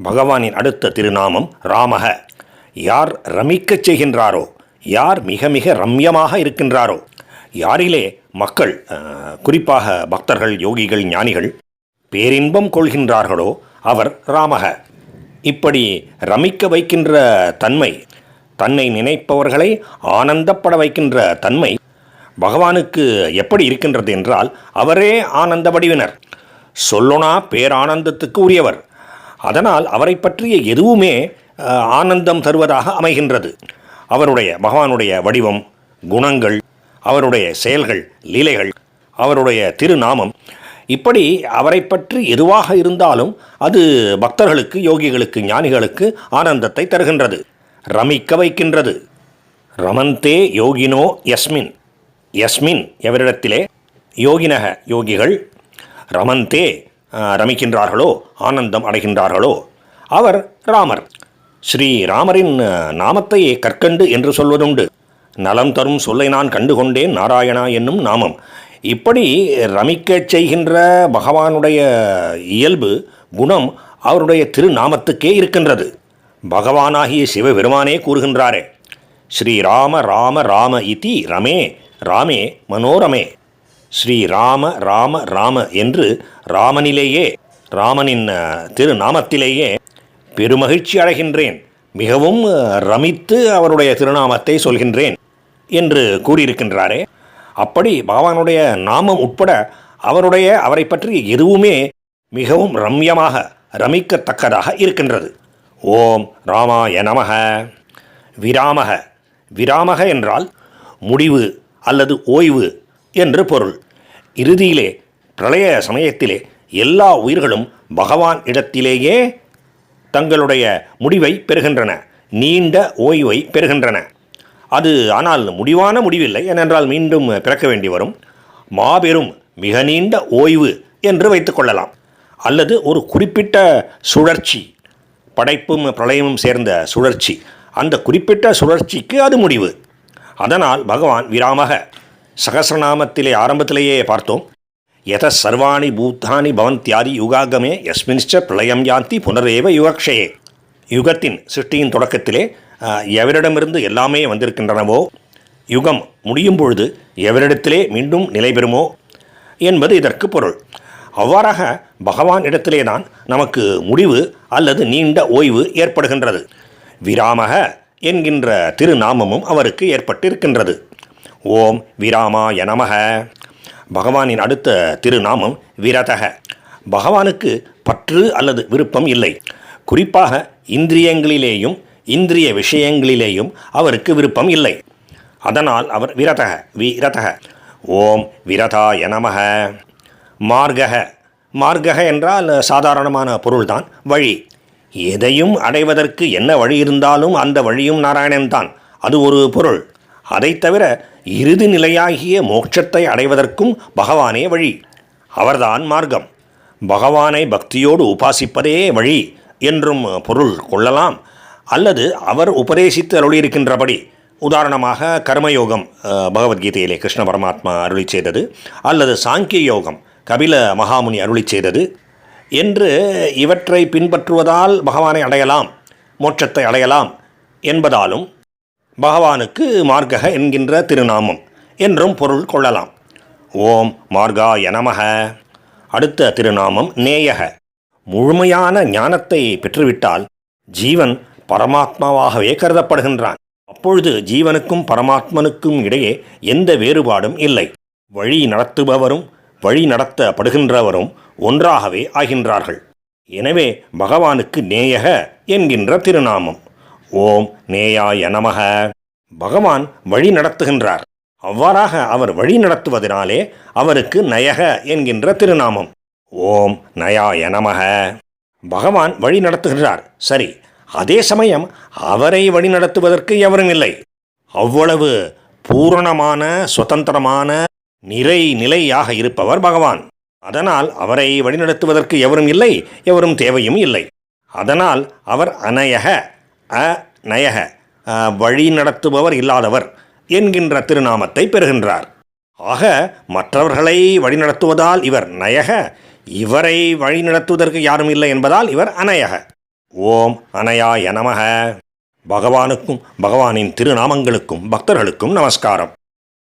பகவானின் அடுத்த திருநாமம் ராமக. யார் ரமிக்கச் செய்கின்றாரோ, யார் மிக மிக ரம்யமாக இருக்கின்றாரோ, யாரிலே மக்கள் குறிப்பாக பக்தர்கள், யோகிகள், ஞானிகள் பேரின்பம் கொள்கின்றார்களோ அவர் ராமக. இப்படி ரமிக்க வைக்கின்ற தன்மை, தன்னை நினைப்பவர்களை ஆனந்தப்பட வைக்கின்ற தன்மை பகவானுக்கு எப்படி இருக்கின்றது என்றால், அவரே ஆனந்த வடிவினர், சொல்லொணா பேரானந்தத்துக்கு உரியவர். அதனால் அவரை பற்றிய எதுவுமே ஆனந்தம் தருவதாக அமைகின்றது. அவருடைய பகவானுடைய வடிவம், குணங்கள், அவருடைய செயல்கள், லீலைகள், அவருடைய திருநாமம், இப்படி அவரை பற்றி எதுவாக இருந்தாலும் அது பக்தர்களுக்கு, யோகிகளுக்கு, ஞானிகளுக்கு ஆனந்தத்தை தருகின்றது, ரமிக்க வைக்கின்றது. ரமந்தே யோகினோ யஸ்மின். யஸ்மின் எவரிடத்திலே, யோகினக யோகிகள், ரமந்தே ரமிக்கின்றார்களோ, ஆனந்தம் அடைகின்றார்களோ அவர் ராமர். ஸ்ரீ ராமரின் நாமத்தையே கற்கண்டு என்று சொல்வதுண்டு. நலம் தரும் சொல்லை நான் கண்டுகொண்டேன் நாராயணா என்னும் நாமம். இப்படி ரமிக்கச் செய்கின்ற பகவானுடைய இயல்பு, குணம் அவருடைய திருநாமத்துக்கே இருக்கின்றது. பகவானாகிய சிவபெருமானே கூறுகின்றாரே, ஸ்ரீ ராம ராம ராம இதி ரமே ராமே மனோரமே. ஸ்ரீ ராம ராம ராம என்று ராமனிலேயே, ராமனின் திருநாமத்திலேயே பெருமகிழ்ச்சி அடைகின்றேன், மிகவும் ரமித்து அவருடைய திருநாமத்தை சொல்கின்றேன் என்று கூறியிருக்கின்றாரே. அப்படி பகவானுடைய நாமம் உட்பட அவரை பற்றி எதுவுமே மிகவும் ரம்யமாக, ரமிக்கத்தக்கதாக இருக்கின்றது. ஓம் ராமாய நமக. விராமக. விராமக என்றால் முடிவு அல்லது ஓய்வு என்று பொருள். இறுதியிலே, பிரளய சமயத்திலே எல்லா உயிர்களும் பகவான் இடத்திலேயே தங்களுடைய முடிவை பெறுகின்றன, நீண்ட ஓய்வை பெறுகின்றன. அது ஆனால் முடிவான முடிவில்லை, ஏனென்றால் மீண்டும் பிறக்க வேண்டி வரும். மாபெரும் மிக நீண்ட ஓய்வு என்று வைத்துக்கொள்ளலாம். அல்லது ஒரு குறிப்பிட்ட சுழற்சி, படைப்பும் பிரளயமும் சேர்ந்த சுழற்சி, அந்த குறிப்பிட்ட சுழற்சிக்கு அது முடிவு. அதனால் பகவான் விராமக. சகசிரநாமத்திலே ஆரம்பத்திலேயே பார்த்தோம், யத சர்வாணி பூத்தானி பவந்தியாதி யுகாகமே யஸ்மின்ச்ச பிரளயம் யாந்தி புனரேவ யுகக்ஷயே. யுகத்தின் சிருஷ்டியின் தொடக்கத்திலே எவரிடமிருந்து எல்லாமே வந்திருக்கின்றனவோ, யுகம் முடியும் பொழுது எவரிடத்திலே மீண்டும் நிலை பெறுமோ என்பது இதற்கு பொருள். அவ்வாறாக பகவான் இடத்திலே தான் நமக்கு முடிவு அல்லது நீண்ட ஓய்வு ஏற்படுகின்றது. விராமக என்கின்ற திருநாமமும் அவருக்கு ஏற்பட்டிருக்கின்றது. ஓம் விராமாய நமக. பகவானின் அடுத்த திருநாமம் விரதக. பகவானுக்கு பற்று அல்லது விருப்பம் இல்லை. குறிப்பாக இந்திரியங்களிலேயும் இந்திரிய விஷயங்களிலேயும் அவருக்கு விருப்பம் இல்லை. அதனால் அவர் விரதக. விரதக. ஓம் விரதாய நமக. மார்கக. மார்கக என்றால் சாதாரணமான பொருள்தான், வழி. எதையும் அடைவதற்கு என்ன வழி இருந்தாலும் அந்த வழியும் நாராயணன்தான், அது ஒரு பொருள். அதை தவிர இறுதி நிலையாகிய மோட்சத்தை அடைவதற்கும் பகவானே வழி, அவர்தான் மார்க்கம். பகவானை பக்தியோடு உபாசிப்பதே வழி என்றும் பொருள் கொள்ளலாம். அல்லது அவர் உபதேசித்து அருளியிருக்கின்றபடி, உதாரணமாக கர்மயோகம் பகவத்கீதையிலே கிருஷ்ண பரமாத்மா அருளி செய்தது, அல்லது சாங்கிய யோகம் கபில மகாமுனி அருளி செய்தது என்று இவற்றை பின்பற்றுவதால் பகவானை அடையலாம், மோட்சத்தை அடையலாம் என்பதாலும் பகவானுக்கு மார்கக என்கின்ற திருநாமம் என்றும் பொருள் கொள்ளலாம். ஓம் மார்காய நமக. அடுத்த திருநாமம் நேயக. முழுமையான ஞானத்தை பெற்றுவிட்டால் ஜீவன் பரமாத்மாவாகவே கருதப்படுகின்றான். அப்பொழுது ஜீவனுக்கும் பரமாத்மனுக்கும் இடையே எந்த வேறுபாடும் இல்லை. வழி நடத்துபவரும் வழி நடத்தப்படுகின்றவரும் ஒன்றாகவே ஆகின்றார்கள். எனவே பகவானுக்கு நேயக என்கின்ற திருநாமம். ஓம் நேயாய நமக. பகவான் வழி நடத்துகின்றார். அவ்வாறாக அவர் வழி நடத்துவதனாலே அவருக்கு நயக என்கின்ற திருநாமம். ஓம் நயாய நமக. பகவான் வழி நடத்துகின்றார், சரி. அதே சமயம் அவரை வழி நடத்துவதற்கு எவரும் இல்லை. அவ்வளவு பூரணமான, சுதந்திரமான, நிலையாக இருப்பவர் பகவான். அதனால் அவரை வழிநடத்துவதற்கு எவரும் இல்லை, எவரும் தேவையும் இல்லை. அதனால் அவர் அநயக, அநயக, வழி நடத்துபவர் இல்லாதவர் என்கின்ற திருநாமத்தை பெறுகின்றார். ஆக மற்றவர்களை வழிநடத்துவதால் இவர் நயக, இவரை வழிநடத்துவதற்கு யாரும் இல்லை என்பதால் இவர் அநயக. ஓம் அனயாய நமக. பகவானுக்கும் பகவானின் திருநாமங்களுக்கும் பக்தர்களுக்கும் நமஸ்காரம்.